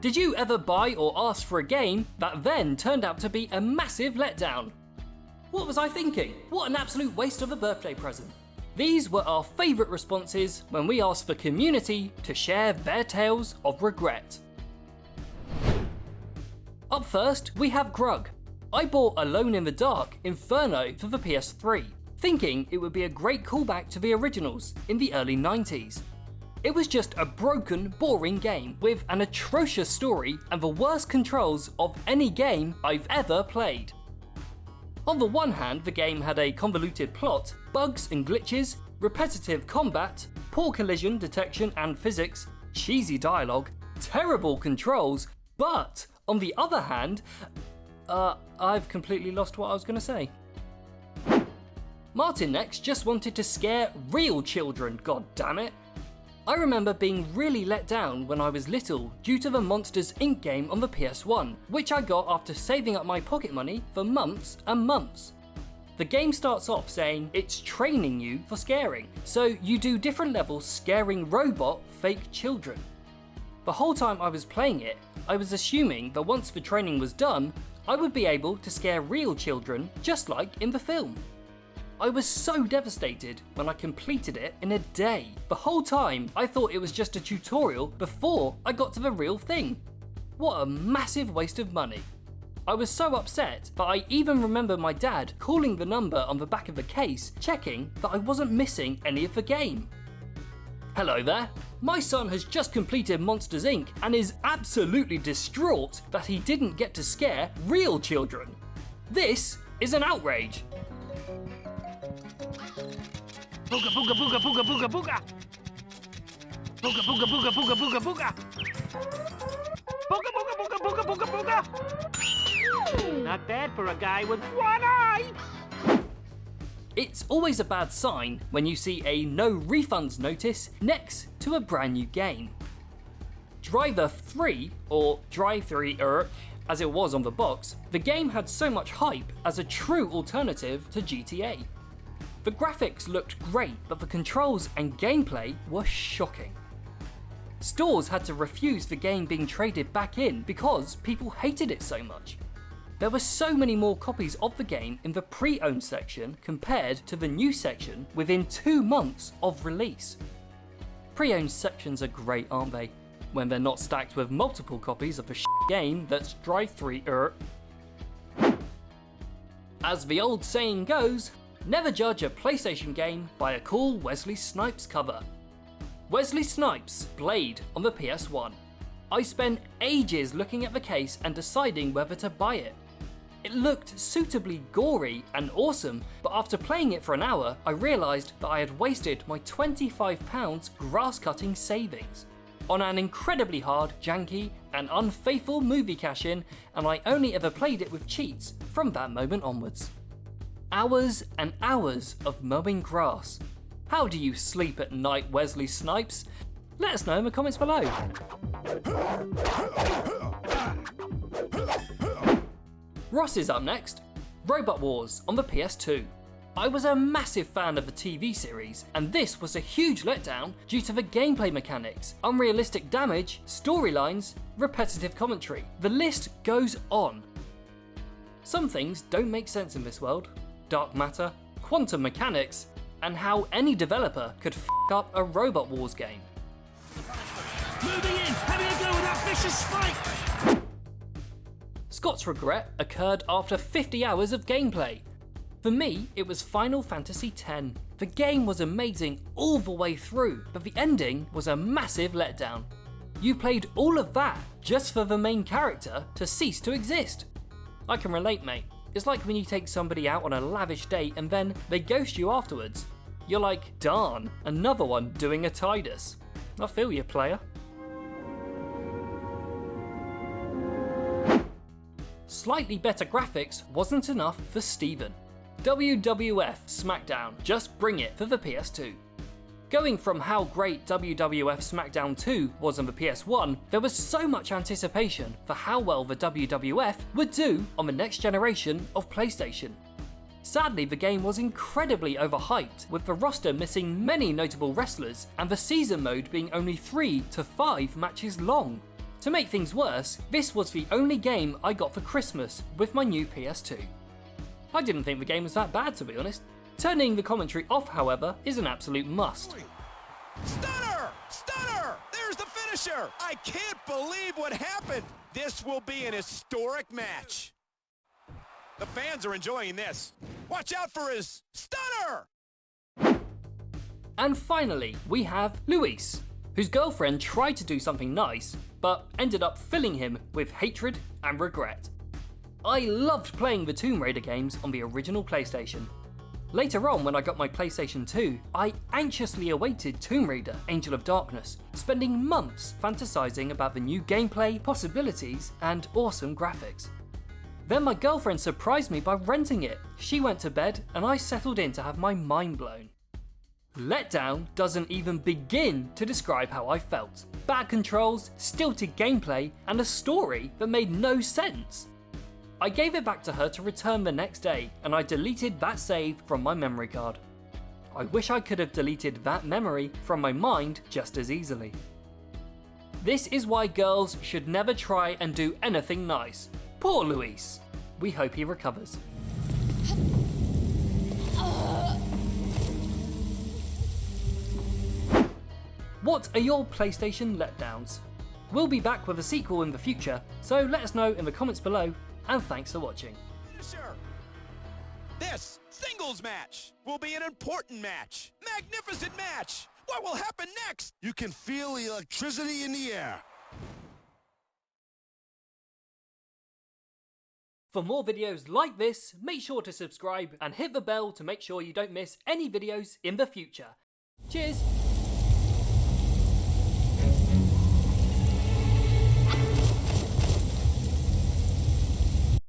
Did you ever buy or ask for a game that then turned out to be a massive letdown? What was I thinking? What an absolute waste of a birthday present. These were our favourite responses when we asked the community to share their tales of regret. Up first, we have Grug. I bought Alone in the Dark Inferno for the PS3, thinking it would be a great callback to the originals in the early 90s. It was just a broken, boring game with an atrocious story and the worst controls of any game I've ever played. On the one hand, the game had a convoluted plot, bugs and glitches, repetitive combat, poor collision detection and physics, cheesy dialogue, terrible controls, but on the other hand, I've completely lost what I was going to say. Martin next just wanted to scare real children, god damn it. I remember being really let down when I was little due to the Monsters Inc. game on the PS1, which I got after saving up my pocket money for months and months. The game starts off saying it's training you for scaring, so you do different levels scaring robot fake children. The whole time I was playing it, I was assuming that once the training was done, I would be able to scare real children just like in the film. I was so devastated when I completed it in a day. The whole time I thought it was just a tutorial before I got to the real thing. What a massive waste of money. I was so upset that I even remember my dad calling the number on the back of the case, checking that I wasn't missing any of the game. Hello there. My son has just completed Monsters Inc. and is absolutely distraught that he didn't get to scare real children. This is an outrage. Booga booga booga booga booga booga. Booga booga booga booga booga booga. Booga booga booga booga booga booga. Not bad for a guy with one eye. It's always a bad sign when you see a no refunds notice next to a brand new game. Driver 3, or Drive 3 as it was on the box, the game had so much hype as a true alternative to GTA. The graphics looked great, but the controls and gameplay were shocking. Stores had to refuse the game being traded back in because people hated it so much. There were so many more copies of the game in the pre-owned section compared to the new section within 2 months of release. Pre-owned sections are great, aren't they? When they're not stacked with multiple copies of the game that's Drive 3 As the old saying goes, never judge a PlayStation game by a cool Wesley Snipes cover. Wesley Snipes' Blade on the PS1. I spent ages looking at the case and deciding whether to buy it. It looked suitably gory and awesome, but after playing it for an hour, I realised that I had wasted my £25 grass-cutting savings on an incredibly hard, janky and unfaithful movie cash-in, and I only ever played it with cheats from that moment onwards. Hours and hours of mowing grass. How do you sleep at night, Wesley Snipes? Let us know in the comments below. Ross is up next. Robot Wars on the PS2. I was a massive fan of the TV series, and this was a huge letdown due to the gameplay mechanics, unrealistic damage, storylines, repetitive commentary. The list goes on. Some things don't make sense in this world. Dark matter, quantum mechanics, and how any developer could f*** up a Robot Wars game. Moving in, having a go with that vicious spike. Scott's regret occurred after 50 hours of gameplay. For me, it was Final Fantasy X. The game was amazing all the way through, but the ending was a massive letdown. You played all of that just for the main character to cease to exist. I can relate, mate. It's like when you take somebody out on a lavish date and then they ghost you afterwards. You're like, darn, another one doing a Tidus. I feel you, player. Slightly better graphics wasn't enough for Steven. WWF Smackdown, just bring it for the PS2. Going from how great WWF Smackdown 2 was on the PS1, there was so much anticipation for how well the WWF would do on the next generation of PlayStation. Sadly, the game was incredibly overhyped, with the roster missing many notable wrestlers and the season mode being only 3 to 5 matches long. To make things worse, this was the only game I got for Christmas with my new PS2. I didn't think the game was that bad, to be honest. Turning the commentary off, however, is an absolute must. Stunner! Stunner! There's the finisher! I can't believe what happened! This will be an historic match. The fans are enjoying this. Watch out for his stunner! And finally, we have Luis, whose girlfriend tried to do something nice, but ended up filling him with hatred and regret. I loved playing the Tomb Raider games on the original PlayStation. Later on, when I got my PlayStation 2, I anxiously awaited Tomb Raider Angel of Darkness, spending months fantasizing about the new gameplay, possibilities, and awesome graphics. Then my girlfriend surprised me by renting it. She went to bed and I settled in to have my mind blown. Letdown doesn't even begin to describe how I felt. Bad controls, stilted gameplay, and a story that made no sense. I gave it back to her to return the next day, and I deleted that save from my memory card. I wish I could have deleted that memory from my mind just as easily. This is why girls should never try and do anything nice. Poor Luis. We hope he recovers. What are your PlayStation letdowns? We'll be back with a sequel in the future, so let us know in the comments below, and thanks for watching. Finisher! This singles match will be an important match. Magnificent match! What will happen next? You can feel the electricity in the air. For more videos like this, make sure to subscribe and hit the bell to make sure you don't miss any videos in the future. Cheers!